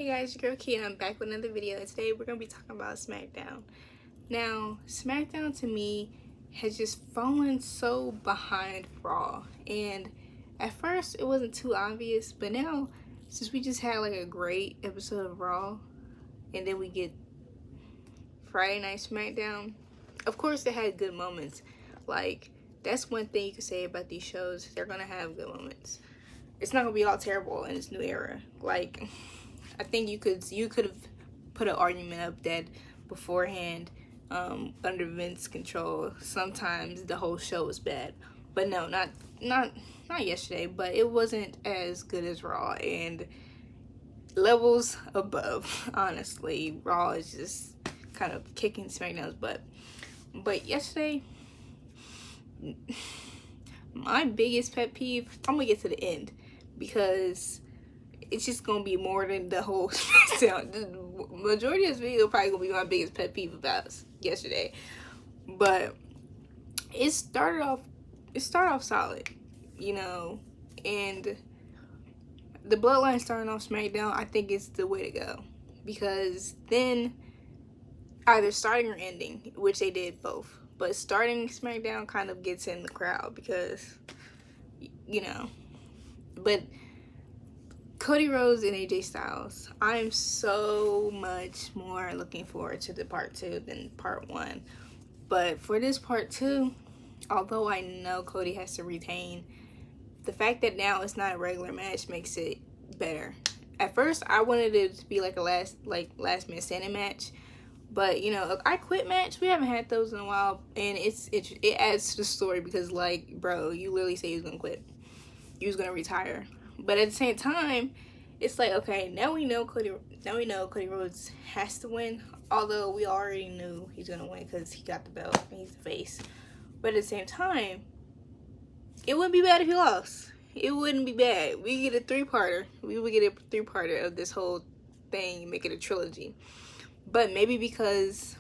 Hey guys, your girl Kia, and I'm back with another video, and today we're going to be talking about Smackdown. Now, Smackdown to me has just fallen so behind Raw, and at first it wasn't too obvious, but now, since we just had like a great episode of Raw, and then we get Friday Night Smackdown, of course it had good moments. Like, that's one thing you can say about these shows, they're going to have good moments. It's not going to be all terrible in this new era. Like, I think you could have put an argument up that beforehand, under Vince's control, sometimes the whole show was bad. But no, not yesterday. But it wasn't as good as Raw, and levels above. Honestly, Raw is just kind of kicking SmackDown's butt. But yesterday, my biggest pet peeve. I'm gonna get to the end because it's just gonna be more than the whole SmackDown. The majority of this video probably gonna be my biggest pet peeve about yesterday. But it started off solid, you know, and the Bloodline starting off SmackDown, I think it's the way to go. Because then either starting or ending, which they did both. But starting SmackDown kind of gets in the crowd because, you know, but Cody Rhodes and AJ Styles, I'm so much more looking forward to the part 2 than part 1. But for this part 2, although I know Cody has to retain, the fact that now it's not a regular match makes it better. At first, I wanted it to be like a last minute standing match, but you know, I Quit match, we haven't had those in a while, and it adds to the story because, like, bro, you literally say you was gonna quit, you was gonna retire. But at the same time, it's like, okay, now we know Cody Rhodes has to win. Although we already knew he's gonna win because he got the belt and he's the face. But at the same time, it wouldn't be bad if he lost. It wouldn't be bad. We get a 3-parter. We would get a 3-parter of this whole thing, make it a trilogy. But maybe because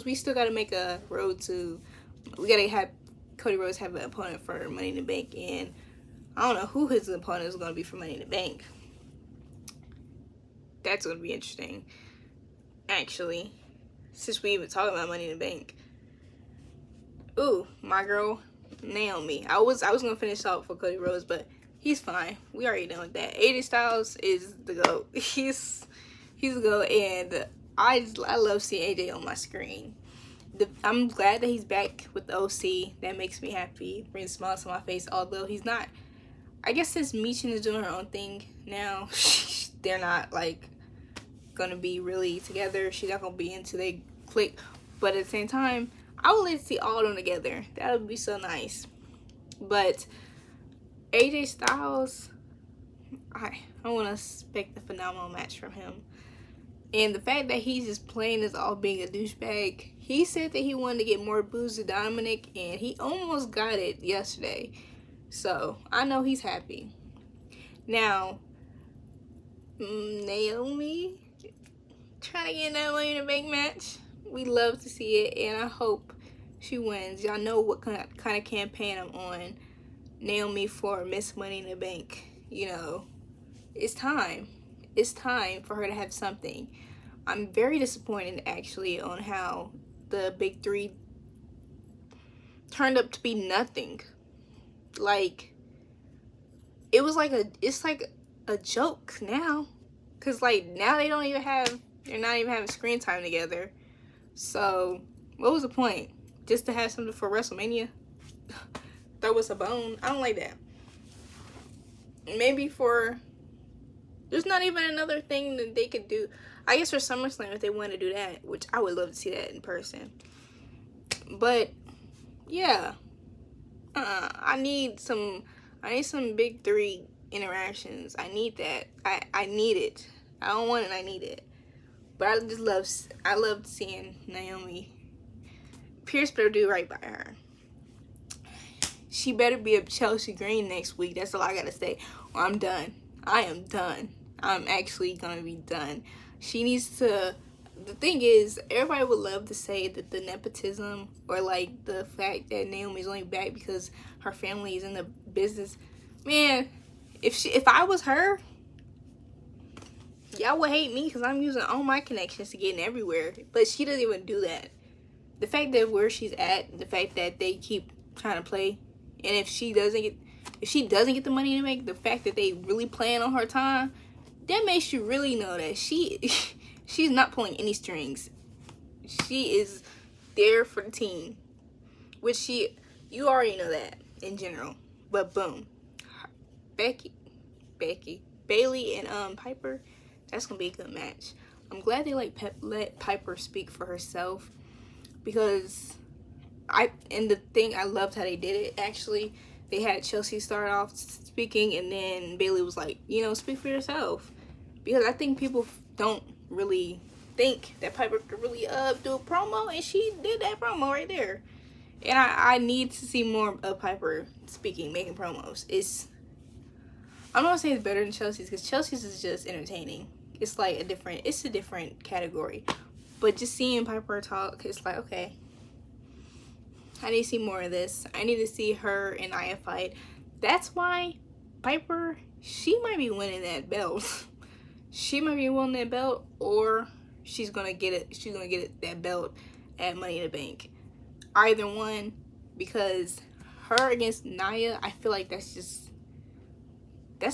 we still gotta make a road to. We gotta have Cody Rhodes have an opponent for Money in the Bank, and I don't know who his opponent is going to be for Money in the Bank. That's going to be interesting, actually, since we even talking about Money in the Bank. Ooh, my girl, Naomi. I was going to finish off for Cody Rhodes, but he's fine. We already done with that. AJ Styles is the GOAT. He's the GOAT, and I love seeing AJ on my screen. I'm glad that he's back with the OC. That makes me happy. Brings smiles to my face, although he's not. I guess since Michin is doing her own thing now, they're not like gonna be really together. She's not gonna be into their clique. But at the same time, I would like to see all of them together. That would be so nice. But AJ Styles, I want to expect a phenomenal match from him. And the fact that he's just playing as all being a douchebag. He said that he wanted to get more booze to Dominic, and he almost got it yesterday. So, I know he's happy. Now, Naomi trying to get in that Money in the Bank match. We love to see it, and I hope she wins. Y'all know what kind of campaign I'm on. Naomi for Miss Money in the Bank. You know, it's time. It's time for her to have something. I'm very disappointed, actually, on how the Big 3 turned up to be nothing. Like, it's like a joke now, cause like now they're not even having screen time together. So what was the point? Just to have something for WrestleMania? Throw us a bone? I don't like that. Maybe there's not even another thing that they could do. I guess for SummerSlam, if they want to do that, which I would love to see that in person. But yeah. I need some Big 3 interactions. I need that. I need it. I don't want it, I need it. But I love seeing Naomi. Pierce better do right by her. She better be a Chelsea Green next week. That's all I gotta say. Or I'm done. I am done. I'm actually gonna be done. She needs to. The thing is, everybody would love to say that the nepotism or like the fact that Naomi's only back because her family is in the business. Man, if I was her, Y'all would hate me because I'm using all my connections to get in everywhere. But she doesn't even do that. The fact that where she's at, the fact that they keep trying to play, and if she doesn't get the money to make, the fact that they really playing on her time, that makes you really know that she's not pulling any strings. She is there for the team, which you already know that in general. But boom, Bailey and Piper, that's gonna be a good match. I'm glad they let Piper speak for herself, because I loved how they did it. Actually, they had Chelsea start off speaking, and then Bailey was like, speak for yourself, because I think people don't really think that Piper could really do a promo, and she did that promo right there. And I need to see more of Piper speaking, making promos. I'm not saying it's better than Chelsea's, because Chelsea's is just entertaining. It's like a different category. But just seeing Piper talk, it's like, okay, I need to see more of this. I need to see her and Nia fight. That's why Piper, she might be winning that belt. She might be winning that belt, or she's gonna get it. She's gonna get that belt at Money in the Bank. Either one, because her against Nia, I feel like that's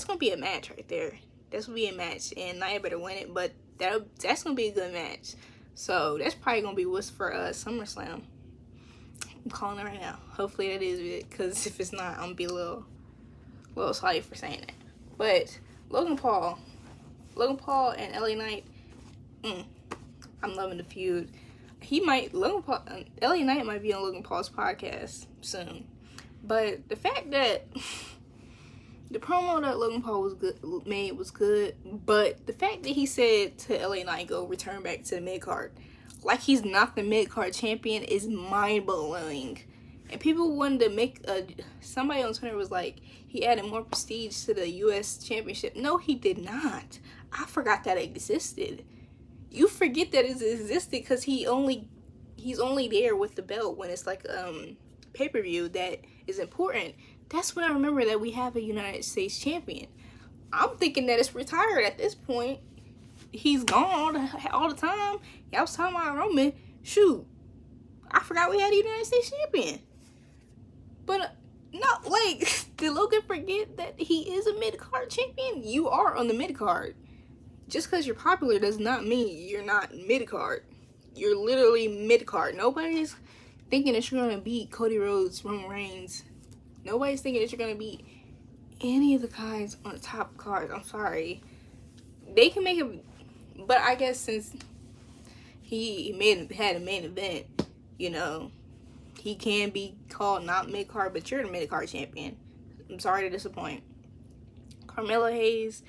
gonna be a match right there. That's gonna be a match, and Nia better win it. But that's gonna be a good match. So that's probably gonna be what's for SummerSlam. I'm calling it right now. Hopefully that is it, because if it's not, I'm gonna be a little sorry for saying that. But Logan Paul and LA Knight, I'm loving the feud. LA Knight might be on Logan Paul's podcast soon. But the fact that the promo that Logan Paul made was good, but the fact that he said to LA Knight, go return back to the mid card, like he's not the mid card champion, is mind blowing. And people wanted to make somebody on Twitter was like, he added more prestige to the U.S. Championship. No, he did not. I forgot that it existed. You forget that it existed because he's only there with the belt when it's like pay-per-view that is important. That's when I remember that we have a United States champion. I'm thinking that it's retired at this point. He's gone all the time. Y'all was talking about Roman. Shoot, I forgot we had a United States champion. But no, like, did Logan forget that he is a mid-card champion? You are on the mid-card. Just because you're popular does not mean you're not mid-card. You're literally mid-card. Nobody's thinking that you're going to beat Cody Rhodes, Roman Reigns. Nobody's thinking that you're going to beat any of the guys on the top cards. I'm sorry. They can make it, but I guess since he had a main event, he can be called not mid-card, but you're the mid-card champion. I'm sorry to disappoint. Carmelo Hayes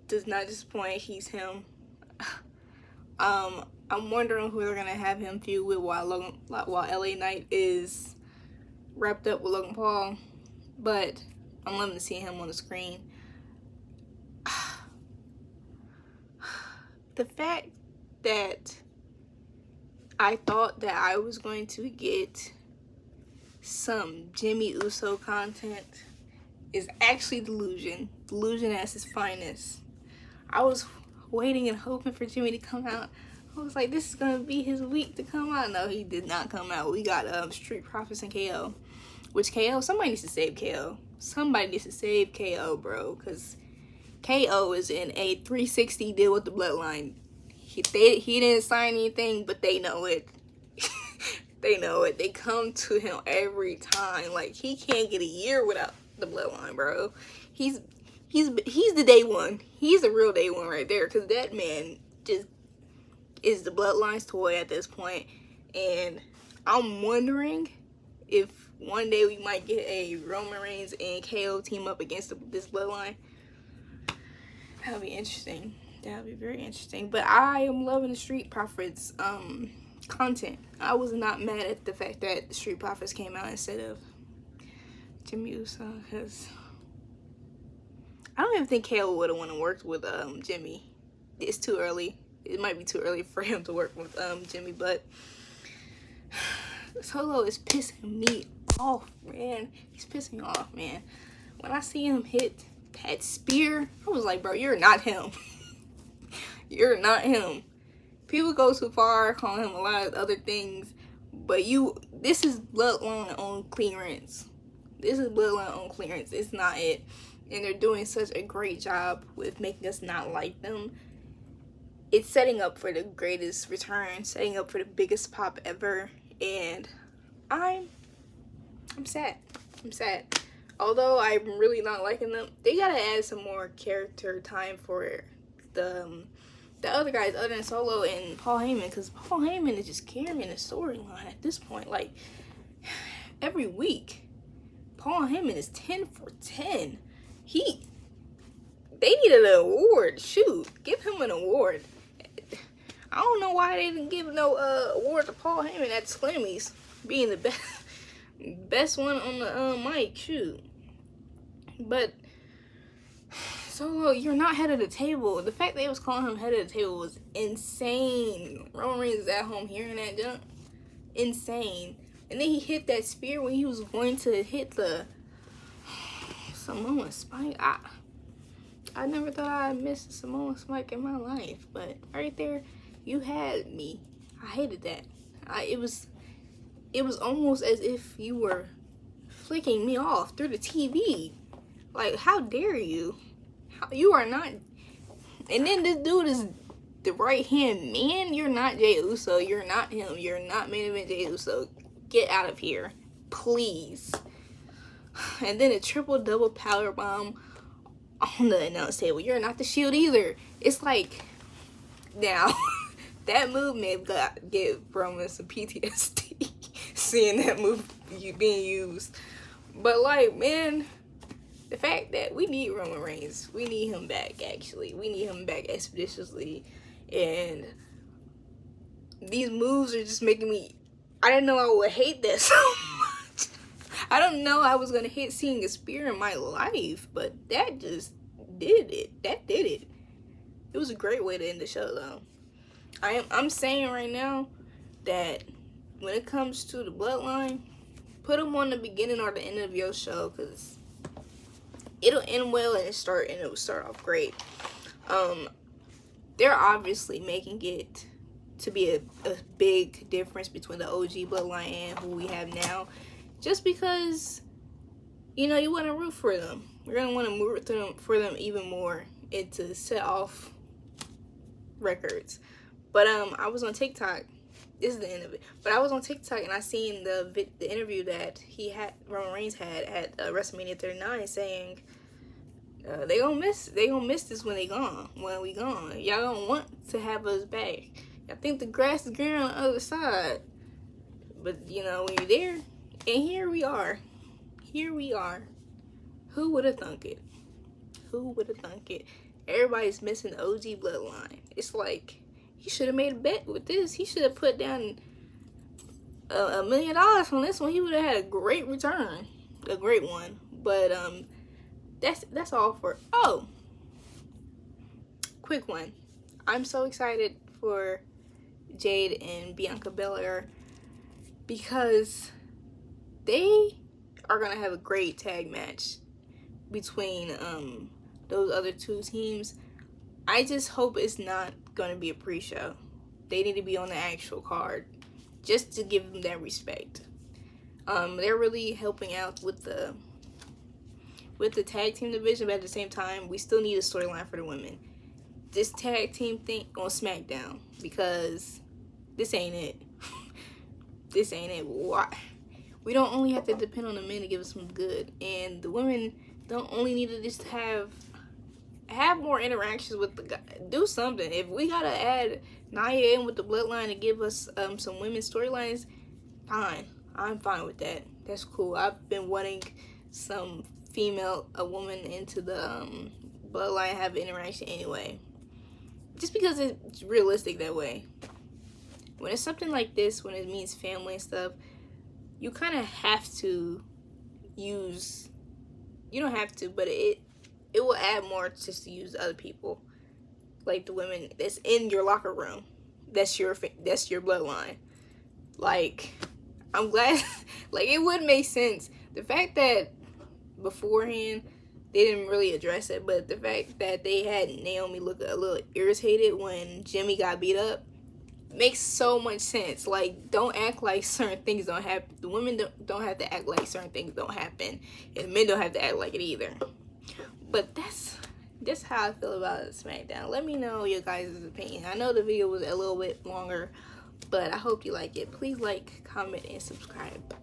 does not disappoint. He's him. I'm wondering who they're gonna have him feud with while LA Knight is wrapped up with Logan Paul, but I'm loving to see him on the screen. The fact that I thought that I was going to get some Jimmy Uso content is actually delusion at its finest. I was waiting and hoping for Jimmy to come out. I was like, this is gonna be his week to come out. No, he did not come out. We got Street Profits and KO, which KO, somebody needs to save KO. Somebody needs to save KO, bro, because KO is in a 360 deal with the Bloodline. He didn't sign anything, but they know it. They know it. They come to him every time. Like, he can't get a year without the Bloodline, bro. He's the day one. He's the real day one right there, because that man just is the Bloodline's toy at this point. And I'm wondering if one day we might get a Roman Reigns and KO team up against this Bloodline. That would be interesting. That would be very interesting. But I am loving the Street Profits content. I was not mad at the fact that the Street Profits came out instead of Jimmy Uso, because I don't even think KO would have want to work with Jimmy. It's too early. It might be too early for him to work with Jimmy, but Solo is pissing me off, man. He's pissing me off, man. When I see him hit that spear, I was like, bro, you're not him. You're not him. People go too far, calling him a lot of other things, but this is bloodline on clearance. This is bloodline on clearance. It's not it. And they're doing such a great job with making us not like them. It's setting up for the greatest return, setting up for the biggest pop ever, and I'm sad. I'm sad. Although I'm really not liking them, they gotta add some more character time for the other guys other than Solo and Paul Heyman, because Paul Heyman is just carrying the storyline at this point. Like, every week, Paul Heyman is 10 for 10. They needed an award. Shoot, give him an award. I don't know why they didn't give no award to Paul Heyman at Slammies, being the best one on the mic. Shoot. But Solo, you're not head of the table. The fact they was calling him head of the table was insane. Roman Reigns is at home hearing that jump. Insane. And then he hit that spear when he was going to hit the Samoan spike. I never thought I'd miss a Samoan spike in my life, but right there, you had me. I hated that. It was almost as if you were flicking me off through the TV. Like, how dare you? You are not. And then this dude is the right hand man. You're not Jey Uso. You're not him. You're not main event Jey Uso. Get out of here, please. And then a triple double power bomb on the announce table. You're not the Shield either. It's like, now that move may give Roman some PTSD seeing that move being used. But like, man, the fact that we need Roman Reigns, we need him back. Actually, we need him back expeditiously, and these moves are just making me. I didn't know I would hate that so much. I don't know I was gonna hate seeing a spear in my life, but that just did it. That did it. It was a great way to end the show, though. I'm saying right now that when it comes to the bloodline, put them on the beginning or the end of your show, because it'll end well and it will start off great. They're obviously making it to be a big difference between the OG bloodline and who we have now, just because, you know, you want to root for them. You're going to want to root for them even more and to set off records. But I was on TikTok. This is the end of it. But I was on TikTok and I seen the interview that Roman Reigns had at WrestleMania 39, saying they gonna miss this when we gone. Y'all don't want to have us back. I think the grass is greener on the other side. But you know, when you're there, and here we are. Who would have thunk it? Everybody's missing the OG bloodline. It's like, he should have made a bet with this. He should have put down $1 million on this one. He would have had a great return, a great one. But that's all for. Oh, quick one. I'm so excited for Jade and Bianca Belair because they are gonna have a great tag match between those other two teams. I just hope it's not gonna be a pre-show. They need to be on the actual card just to give them that respect. They're really helping out with the tag team division, but at the same time, we still need a storyline for the women. This tag team thing on SmackDown, because this ain't it. This ain't it. Why? We don't only have to depend on the men to give us some good, and the women don't only need to just have more interactions with the guy. Do something. If we gotta add Nia in with the bloodline to give us some women's storylines, fine. I'm fine with that. That's cool. I've been wanting a woman into the bloodline have an interaction anyway. Just because it's realistic that way. When it's something like this, when it means family and stuff, you kind of have to use. You don't have to, but it will add more just to use other people, like the women that's in your locker room. That's your bloodline. Like, I'm glad. Like, it would make sense. The fact that beforehand they didn't really address it. But the fact that they had Naomi look a little irritated when Jimmy got beat up makes so much sense. Like, don't act like certain things don't happen. The women don't have to act like certain things don't happen, and the men don't have to act like it either. But that's how I feel about SmackDown. Let me know your guys' opinion. I know the video was a little bit longer, but I hope you like it. Please like, comment, and subscribe.